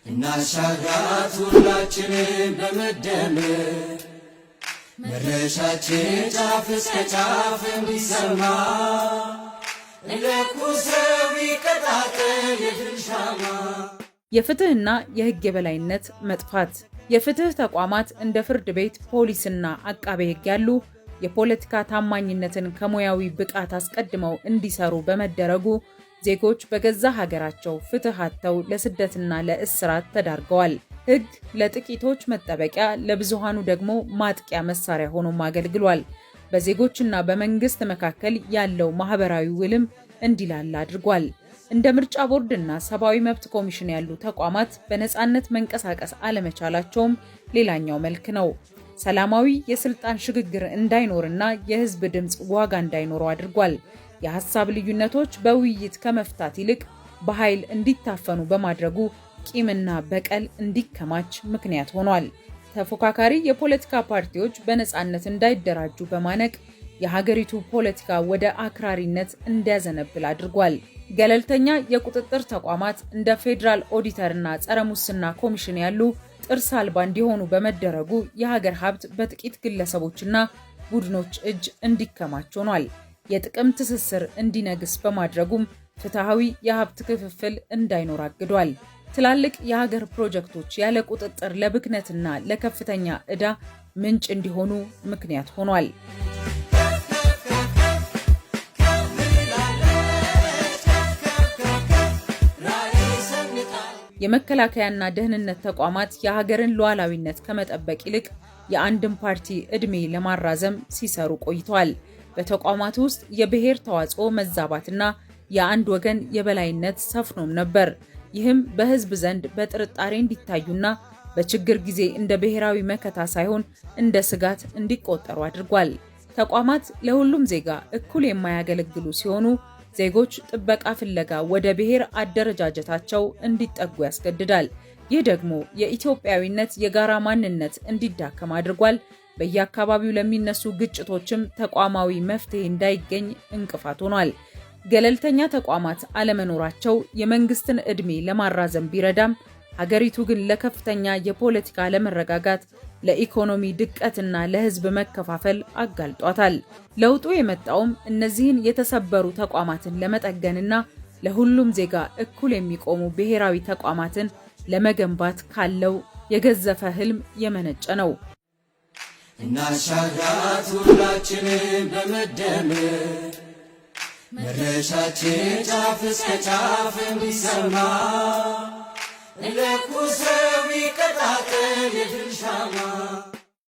እናሻግራት ሁላችንም በመደመር መድረሻችን ጫፍ እስከ ጫፍ እንዲሰማ ለኩሰው ይቀጣጠል የድል ሻማ። የፍትህና የህግ የበላይነት መጥፋት። የፍትህ ተቋማት እንደ ፍርድ ቤት፣ ፖሊስና አቃቤ ህግ ያሉ የፖለቲካ ታማኝነትን ከሙያዊ ብቃት አስቀድመው እንዲሰሩ በመደረጉ ዜጎች በገዛ ሀገራቸው ፍትህ አጥተው ለስደትና ለእስራት ተዳርገዋል። ህግ ለጥቂቶች መጠበቂያ፣ ለብዙሃኑ ደግሞ ማጥቂያ መሳሪያ ሆኖም አገልግሏል። በዜጎችና በመንግስት መካከል ያለው ማህበራዊ ውልም እንዲላላ አድርጓል። እንደ ምርጫ ቦርድና ሰብአዊ መብት ኮሚሽን ያሉ ተቋማት በነፃነት መንቀሳቀስ አለመቻላቸውም ሌላኛው መልክ ነው። ሰላማዊ የስልጣን ሽግግር እንዳይኖርና የህዝብ ድምፅ ዋጋ እንዳይኖረው አድርጓል። የሐሳብ ልዩነቶች በውይይት ከመፍታት ይልቅ በኃይል እንዲታፈኑ በማድረጉ ቂምና በቀል እንዲከማች ምክንያት ሆኗል። ተፎካካሪ የፖለቲካ ፓርቲዎች በነፃነት እንዳይደራጁ በማነቅ የሀገሪቱ ፖለቲካ ወደ አክራሪነት እንዲያዘነብል አድርጓል። ገለልተኛ የቁጥጥር ተቋማት እንደ ፌዴራል ኦዲተርና ጸረ ሙስና ኮሚሽን ያሉ ጥርስ አልባ እንዲሆኑ በመደረጉ የሀገር ሀብት በጥቂት ግለሰቦችና ቡድኖች እጅ እንዲከማች ሆኗል። የጥቅም ትስስር እንዲነግስ በማድረጉም ፍትሃዊ የሀብት ክፍፍል እንዳይኖር አግዷል። ትላልቅ የሀገር ፕሮጀክቶች ያለ ቁጥጥር ለብክነትና ለከፍተኛ ዕዳ ምንጭ እንዲሆኑ ምክንያት ሆኗል። የመከላከያና ደህንነት ተቋማት የሀገርን ሉዓላዊነት ከመጠበቅ ይልቅ የአንድን ፓርቲ ዕድሜ ለማራዘም ሲሰሩ ቆይተዋል። በተቋማት ውስጥ የብሔር ተዋጽኦ መዛባትና የአንድ ወገን የበላይነት ሰፍኖም ነበር። ይህም በህዝብ ዘንድ በጥርጣሬ እንዲታዩና በችግር ጊዜ እንደ ብሔራዊ መከታ ሳይሆን እንደ ስጋት እንዲቆጠሩ አድርጓል። ተቋማት ለሁሉም ዜጋ እኩል የማያገለግሉ ሲሆኑ ዜጎች ጥበቃ ፍለጋ ወደ ብሔር አደረጃጀታቸው እንዲጠጉ ያስገድዳል። ይህ ደግሞ የኢትዮጵያዊነት የጋራ ማንነት እንዲዳከም አድርጓል። በየአካባቢው ለሚነሱ ግጭቶችም ተቋማዊ መፍትሄ እንዳይገኝ እንቅፋት ሆኗል። ገለልተኛ ተቋማት አለመኖራቸው የመንግስትን ዕድሜ ለማራዘም ቢረዳም ሀገሪቱ ግን ለከፍተኛ የፖለቲካ አለመረጋጋት፣ ለኢኮኖሚ ድቀትና ለህዝብ መከፋፈል አጋልጧታል። ለውጡ የመጣውም እነዚህን የተሰበሩ ተቋማትን ለመጠገንና ለሁሉም ዜጋ እኩል የሚቆሙ ብሔራዊ ተቋማትን ለመገንባት ካለው የገዘፈ ህልም የመነጨ ነው። እናሻግራት ሁላችንም በመደመር መድረሻችን ጫፍ እስከ ጫፍ እንዲሰማ ለኩሰው ይቀጣጠል የድል ሻማ።